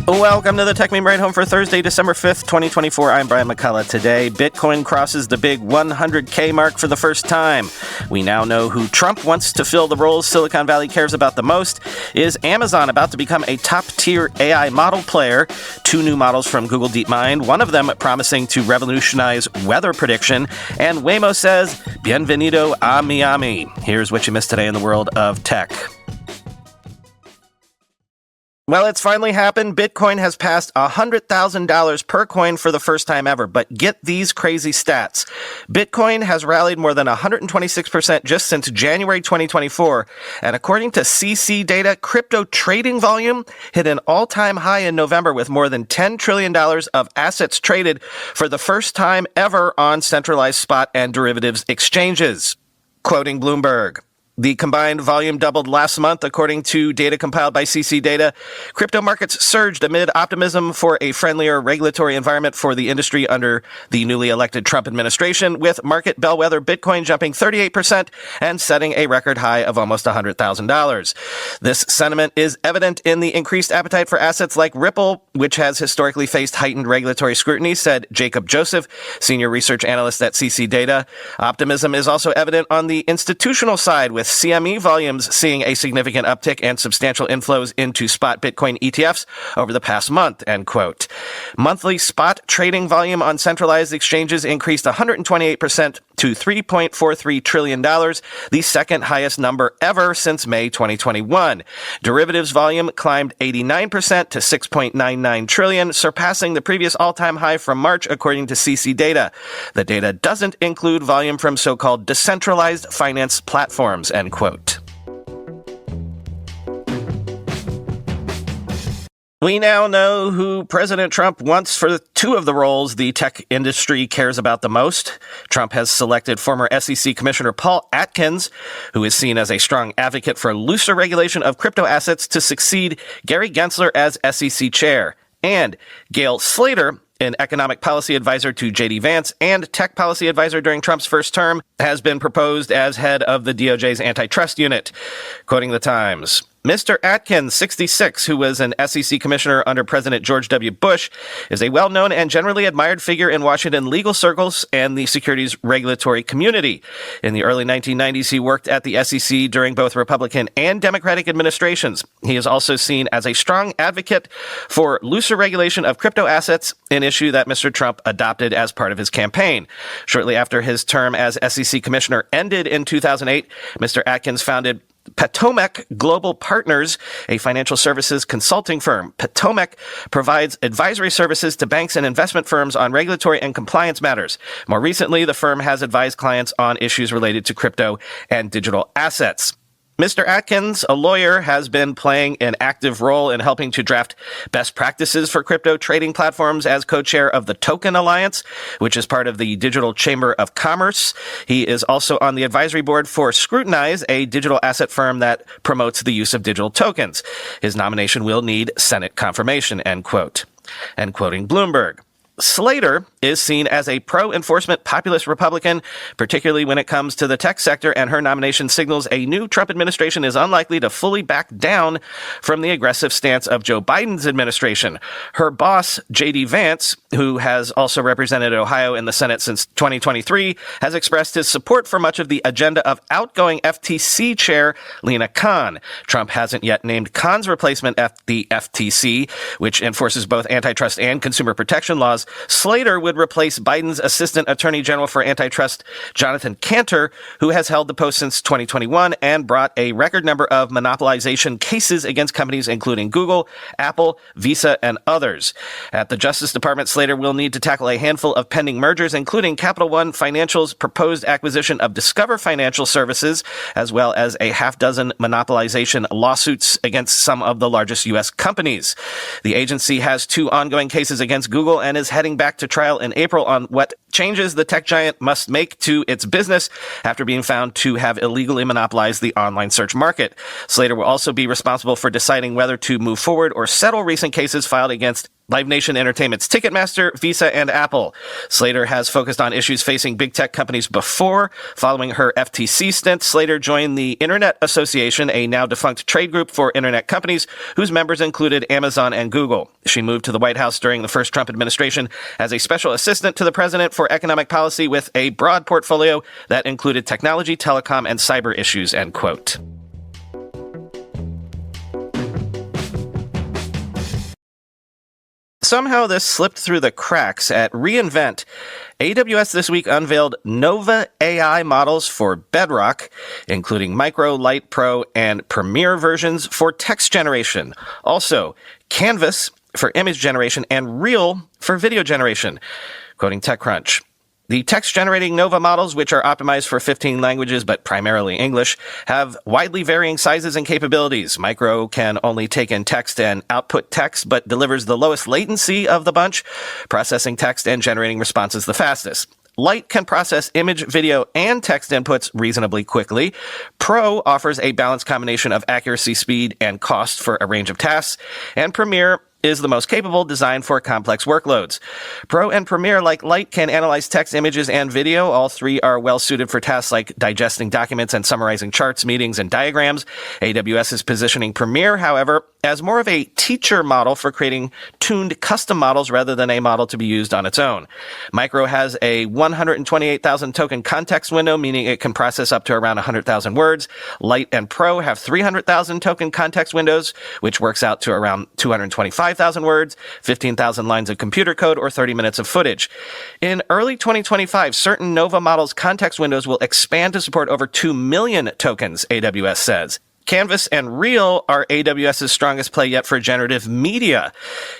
Welcome to the Tech Meme Ride Home for Thursday, December 5th, 2024. I'm Brian McCullough. Today, Bitcoin crosses the big 100K mark for the first time. We now know who Trump wants to fill the roles Silicon Valley cares about the most. Is Amazon about to become a top-tier AI model player? 2 new models from Google DeepMind, one of them promising to revolutionize weather prediction. And Waymo says, Bienvenido a Miami. Here's what you missed today in the world of tech. Well, it's finally happened. Bitcoin has passed $100,000 per coin for the first time ever. But get these crazy stats. Bitcoin has rallied more than 126% just since January 2024. And according to S.E.C data, crypto trading volume hit an all-time high in November with more than $10 trillion of assets traded for the first time ever on centralized spot and derivatives exchanges. Quoting Bloomberg. The combined volume doubled last month, according to data compiled by S.E.C data. Crypto markets surged amid optimism for a friendlier regulatory environment for the industry under the newly elected Trump administration, with market bellwether Bitcoin jumping 38% and setting a record high of almost $100,000. This sentiment is evident in the increased appetite for assets like Ripple, which has historically faced heightened regulatory scrutiny, said Jacob Joseph, senior research analyst at S.E.C data. Optimism is also evident on the institutional side, with CME volumes seeing a significant uptick and substantial inflows into spot Bitcoin ETFs over the past month, end quote. Monthly spot trading volume on centralized exchanges increased 128% to $3.43 trillion, the second highest number ever since May 2021. Derivatives volume climbed 89% to $6.99 trillion, surpassing the previous all-time high from March, according to S.E.C data. The data doesn't include volume from so-called decentralized finance platforms, end quote. We now know who President Trump wants for 2 of the roles the tech industry cares about the most. Trump has selected former S.E.C Commissioner Paul Atkins, who is seen as a strong advocate for looser regulation of crypto assets, to succeed Gary Gensler as S.E.C chair. And Gail Slater, an economic policy advisor to Vance and tech policy advisor during Trump's first term, has been proposed as head of the DOJ's Antitrust unit. Quoting the Times, Mr. Atkins, 66, who was an S.E.C commissioner under President George W. Bush, is a well-known and generally admired figure in Washington legal circles and the securities regulatory community. In the early 1990s, he worked at the S.E.C during both Republican and Democratic administrations. He is also seen as a strong advocate for looser regulation of crypto assets, an issue that Mr. Trump adopted as part of his campaign. Shortly after his term as S.E.C commissioner ended in 2008, Mr. Atkins founded Potomac Global Partners, a financial services consulting firm. Potomac provides advisory services to banks and investment firms on regulatory and compliance matters. More recently, the firm has advised clients on issues related to crypto and digital assets. Mr. Atkins, a lawyer, has been playing an active role in helping to draft best practices for crypto trading platforms as co-chair of the Token Alliance, which is part of the Digital Chamber of Commerce. He is also on the advisory board for Scrutinize, a digital asset firm that promotes the use of digital tokens. His nomination will need Senate confirmation, end quote. And quoting Bloomberg, Slater is seen as a pro-enforcement populist Republican, particularly when it comes to the tech sector, and her nomination signals a new Trump administration is unlikely to fully back down from the aggressive stance of Joe Biden's administration. Her boss, J.D. Vance, who has also represented Ohio in the Senate since 2023, has expressed his support for much of the agenda of outgoing FTC chair Lina Khan. Trump hasn't yet named Khan's replacement at the FTC, which enforces both antitrust and consumer protection laws. Slater would replace Biden's Assistant Attorney General for Antitrust, Jonathan Cantor, who has held the post since 2021 and brought a record number of monopolization cases against companies including Google, Apple, Visa, and others. At the Justice Department, Slater will need to tackle a handful of pending mergers, including Capital One Financial's proposed acquisition of Discover Financial Services, as well as a half-dozen monopolization lawsuits against some of the largest U.S. companies. The agency has 2 ongoing cases against Google and is heading back to trial in April on what changes the tech giant must make to its business after being found to have illegally monopolized the online search market. Slater will also be responsible for deciding whether to move forward or settle recent cases filed against Live Nation Entertainment's Ticketmaster, Visa, and Apple. Slater has focused on issues facing big tech companies before. Following her FTC stint, Slater joined the Internet Association, a now-defunct trade group for internet companies, whose members included Amazon and Google. She moved to the White House during the first Trump administration as a special assistant to the president for economic policy with a broad portfolio that included technology, telecom, and cyber issues, end quote. Somehow this slipped through the cracks. At reInvent, AWS this week unveiled Nova AI models for Bedrock, including Micro, Lite, Pro, and Premier versions for text generation. Also, Canvas for image generation and Real for video generation. Quoting TechCrunch. The text-generating Nova models, which are optimized for 15 languages but primarily English, have widely varying sizes and capabilities. Micro can only take in text and output text, but delivers the lowest latency of the bunch, processing text and generating responses the fastest. Lite can process image, video, and text inputs reasonably quickly. Pro offers a balanced combination of accuracy, speed, and cost for a range of tasks. And Premier is the most capable, designed for complex workloads. Pro and Premier, like Lite, can analyze text, images, and video. All three are well suited for tasks like digesting documents and summarizing charts, meetings, and diagrams. AWS is positioning Premier, however, as more of a teacher model for creating tuned custom models rather than a model to be used on its own. Micro has a 128,000 token context window, meaning it can process up to around 100,000 words. Lite and Pro have 300,000 token context windows, which works out to around 225,000 words, 15,000 lines of computer code, or 30 minutes of footage. In early 2025, certain Nova models' context windows will expand to support over 2 million tokens, AWS says. Canvas and Real are AWS's strongest play yet for generative media.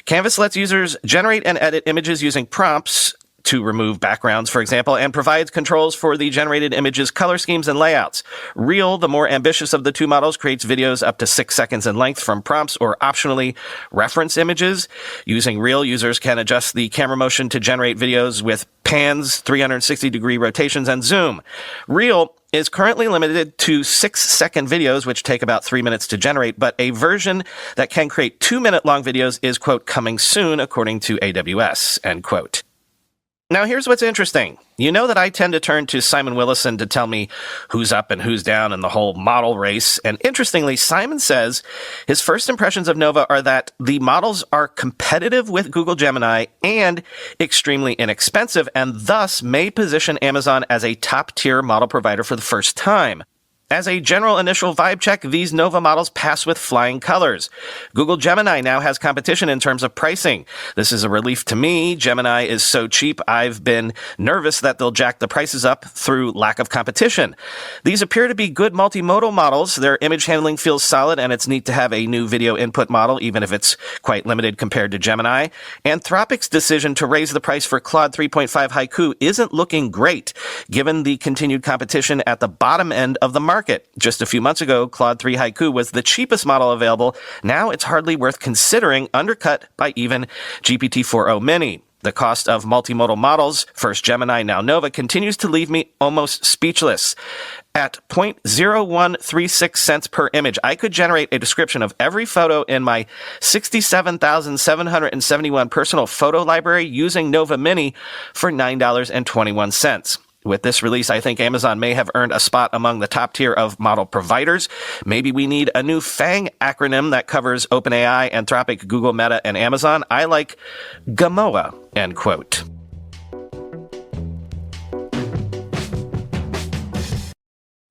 Canvas lets users generate and edit images using prompts to remove backgrounds, for example, and provides controls for the generated images' color schemes and layouts. Real, the more ambitious of the two models, creates videos up to 6 seconds in length from prompts or optionally reference images. Using Real, users can adjust the camera motion to generate videos with pans, 360-degree rotations, and zoom. Real is currently limited to 6-second videos, which take about 3 minutes to generate, but a version that can create 2-minute-long videos is, quote, coming soon, according to AWS, end quote. Now, here's what's interesting. You know that I tend to turn to Simon Willison to tell me who's up and who's down in the whole model race. And interestingly, Simon says his first impressions of Nova are that the models are competitive with Google Gemini and extremely inexpensive, and thus may position Amazon as a top-tier model provider for the first time. As a general initial vibe check, these Nova models pass with flying colors. Google Gemini now has competition in terms of pricing. This is a relief to me. Gemini is so cheap, I've been nervous that they'll jack the prices up through lack of competition. These appear to be good multimodal models. Their image handling feels solid, and it's neat to have a new video input model, even if it's quite limited compared to Gemini. Anthropic's decision to raise the price for Claude 3.5 Haiku isn't looking great, given the continued competition at the bottom end of the market. Just a few months ago, Claude 3 Haiku was the cheapest model available. Now it's hardly worth considering, undercut by even GPT-4o Mini. The cost of multimodal models, first Gemini, now Nova, continues to leave me almost speechless. At 0.0136 cents per image, I could generate a description of every photo in my 67,771 personal photo library using Nova Mini for $9.21. With this release, I think Amazon may have earned a spot among the top tier of model providers. Maybe we need a new FANG acronym that covers OpenAI, Anthropic, Google, Meta, and Amazon. I like GAMOA, end quote.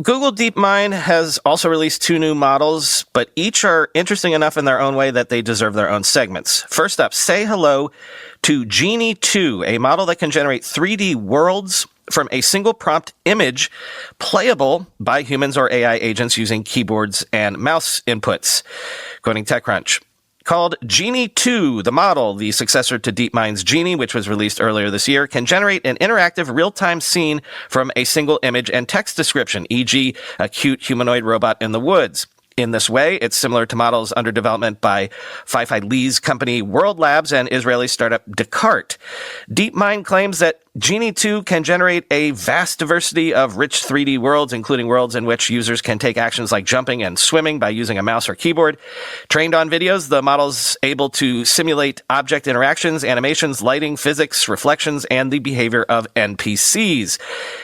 Google DeepMind has also released 2 new models, but each are interesting enough in their own way that they deserve their own segments. First up, say hello to Genie 2, a model that can generate 3D worlds from a single prompt image playable by humans or AI agents using keyboards and mouse inputs. Quoting TechCrunch. Called Genie 2, the model, the successor to DeepMind's Genie, which was released earlier this year, can generate an interactive real-time scene from a single image and text description, e.g., a cute humanoid robot in the woods. In this way, it's similar to models under development by Fei-Fei Li's company World Labs and Israeli startup Descartes. DeepMind claims that Genie 2 can generate a vast diversity of rich 3D worlds, including worlds in which users can take actions like jumping and swimming by using a mouse or keyboard. Trained on videos, the model's able to simulate object interactions, animations, lighting, physics, reflections, and the behavior of NPCs.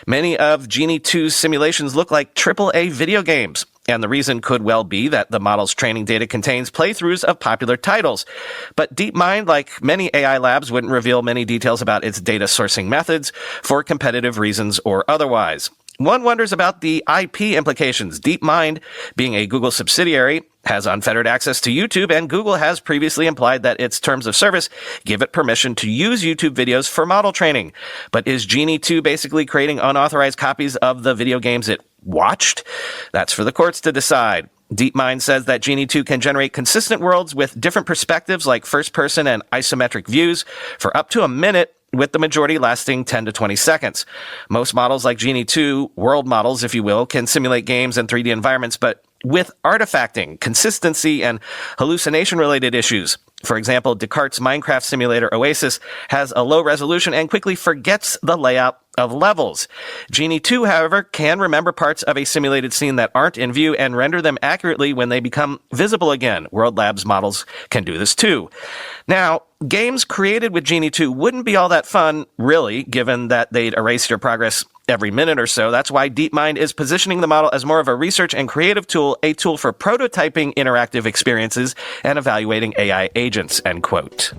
Many of Genie 2's simulations look like AAA video games. And the reason could well be that the model's training data contains playthroughs of popular titles. But DeepMind, like many AI labs, wouldn't reveal many details about its data sourcing methods for competitive reasons or otherwise. One wonders about the IP implications. DeepMind, being a Google subsidiary, has unfettered access to YouTube, and Google has previously implied that its terms of service give it permission to use YouTube videos for model training. But is Genie 2 basically creating unauthorized copies of the video games it watched? That's for the courts to decide. DeepMind says that Genie 2 can generate consistent worlds with different perspectives like first-person and isometric views for up to a minute, with the majority lasting 10 to 20 seconds. Most models like Genie 2, world models, if you will, can simulate games and 3D environments, but with artifacting, consistency, and hallucination-related issues. For example, Descartes' Minecraft simulator Oasis has a low resolution and quickly forgets the layout of levels. Genie 2, however, can remember parts of a simulated scene that aren't in view and render them accurately when they become visible again. World Labs models can do this too. Now, games created with Genie 2 wouldn't be all that fun, really, given that they'd erase your progress every minute or so. That's why DeepMind is positioning the model as more of a research and creative tool, a tool for prototyping interactive experiences and evaluating AI agents, end quote.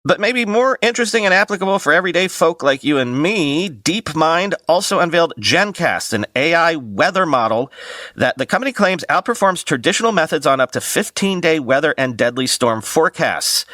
But maybe more interesting and applicable for everyday folk like you and me, DeepMind also unveiled GenCast, an AI weather model that the company claims outperforms traditional methods on up to 15-day weather and deadly storm forecasts.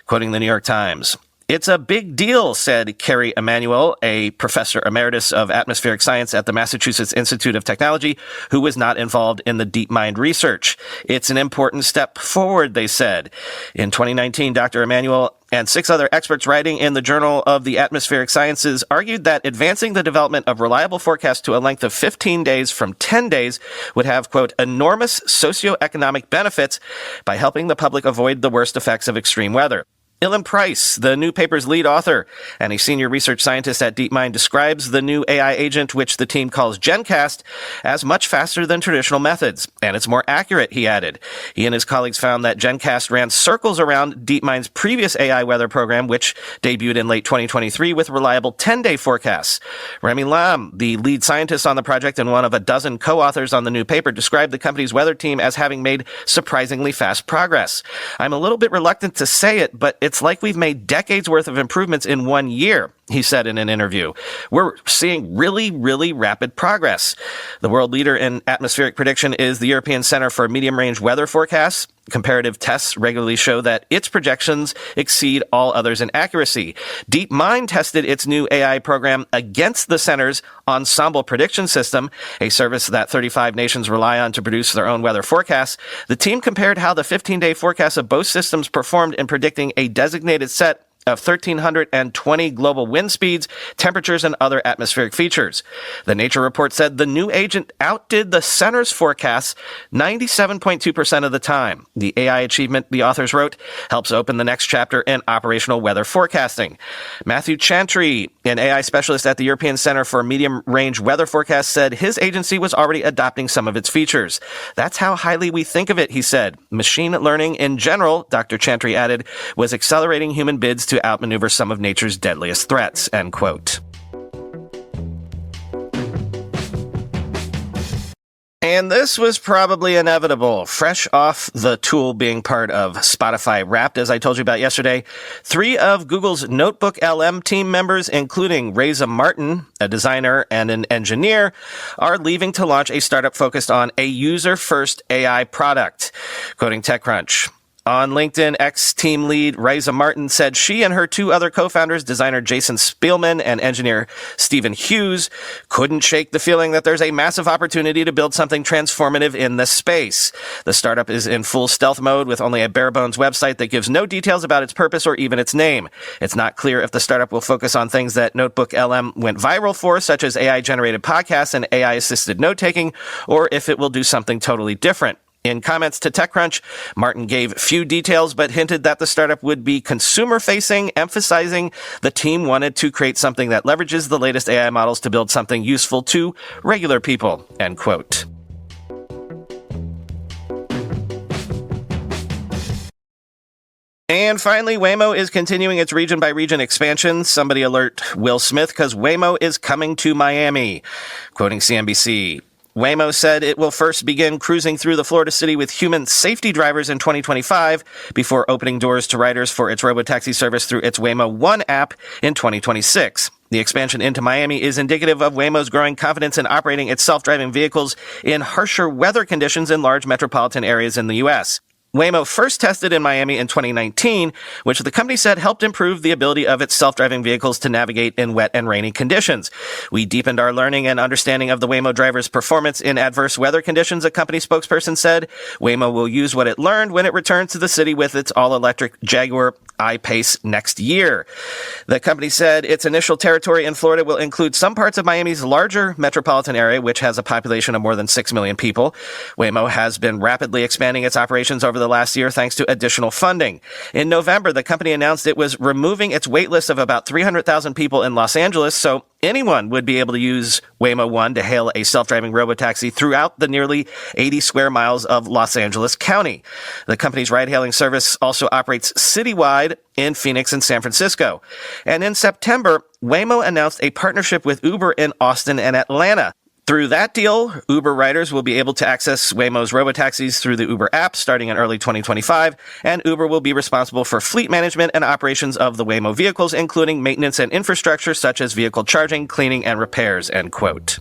Quoting the New York Times, "It's a big deal," said Kerry Emanuel, a professor emeritus of atmospheric science at the Massachusetts Institute of Technology, who was not involved in the DeepMind research. "It's an important step forward," they said. In 2019, Dr. Emanuel and 6 other experts writing in the Journal of the Atmospheric Sciences argued that advancing the development of reliable forecasts to a length of 15 days from 10 days would have, quote, enormous socioeconomic benefits by helping the public avoid the worst effects of extreme weather. Ilan Price, the new paper's lead author and a senior research scientist at DeepMind, describes the new AI agent, which the team calls GenCast, as much faster than traditional methods. And it's more accurate, he added. He and his colleagues found that GenCast ran circles around DeepMind's previous AI weather program, which debuted in late 2023 with reliable 10-day forecasts. Remy Lam, the lead scientist on the project and one of a dozen co-authors on the new paper, described the company's weather team as having made surprisingly fast progress. "I'm a little bit reluctant to say it, but it's like we've made decades worth of improvements in 1 year," he said in an interview. "We're seeing really, really rapid progress." The world leader in atmospheric prediction is the European Center for Medium-Range Weather Forecasts. Comparative tests regularly show that its projections exceed all others in accuracy. DeepMind tested its new AI program against the center's Ensemble Prediction System, a service that 35 nations rely on to produce their own weather forecasts. The team compared how the 15-day forecasts of both systems performed in predicting a designated set of 1,320 global wind speeds, temperatures, and other atmospheric features. The Nature report said the new agent outdid the center's forecasts 97.2% of the time. The AI achievement, the authors wrote, helps open the next chapter in operational weather forecasting. Matthew Chantry, an AI specialist at the European Center for Medium-Range Weather Forecasts, said his agency was already adopting some of its features. "That's how highly we think of it," he said. "Machine learning in general," Dr. Chantry added, "was accelerating human bids to outmaneuver some of nature's deadliest threats," end quote. And this was probably inevitable. Fresh off the tool being part of Spotify Wrapped, as I told you about yesterday, 3 of Google's NotebookLM team members, including Reza Martin, a designer and an engineer, are leaving to launch a startup focused on a user-first AI product. Quoting TechCrunch, On LinkedIn, ex-team lead Reza Martin said she and her two other co-founders, designer Jason Spielman and engineer Stephen Hughes, couldn't shake the feeling that there's a massive opportunity to build something transformative in this space. The startup is in full stealth mode with only a bare-bones website that gives no details about its purpose or even its name. It's not clear if the startup will focus on things that NotebookLM went viral for, such as AI-generated podcasts and AI-assisted note-taking, or if it will do something totally different. In comments to TechCrunch, Martin gave few details but hinted that the startup would be consumer-facing, emphasizing the team wanted to create something that leverages the latest AI models to build something useful to regular people, end quote. And finally, Waymo is continuing its region-by-region expansion. Somebody alert Will Smith, because Waymo is coming to Miami. Quoting CNBC, Waymo said it will first begin cruising through the Florida city with human safety drivers in 2025 before opening doors to riders for its robotaxi service through its Waymo One app in 2026. The expansion into Miami is indicative of Waymo's growing confidence in operating its self-driving vehicles in harsher weather conditions in large metropolitan areas in the U.S. Waymo first tested in Miami in 2019, which the company said helped improve the ability of its self-driving vehicles to navigate in wet and rainy conditions. We deepened our learning and understanding of the Waymo driver's performance in adverse weather conditions, a company spokesperson said. Waymo will use what it learned when it returns to the city with its all-electric Jaguar I-Pace next year. The company said its initial territory in Florida will include some parts of Miami's larger metropolitan area, which has a population of more than 6 million people. Waymo has been rapidly expanding its operations over the last year thanks to additional funding. In November, the company announced it was removing its waitlist of about 300,000 people in Los Angeles, so anyone would be able to use Waymo One to hail a self-driving robotaxi throughout the nearly 80 square miles of Los Angeles County. The company's ride-hailing service also operates citywide in Phoenix and San Francisco. And in September, Waymo announced a partnership with Uber in Austin and Atlanta. Through that deal, Uber riders will be able to access Waymo's robotaxis through the Uber app starting in early 2025, and Uber will be responsible for fleet management and operations of the Waymo vehicles, including maintenance and infrastructure such as vehicle charging, cleaning, and repairs, end quote.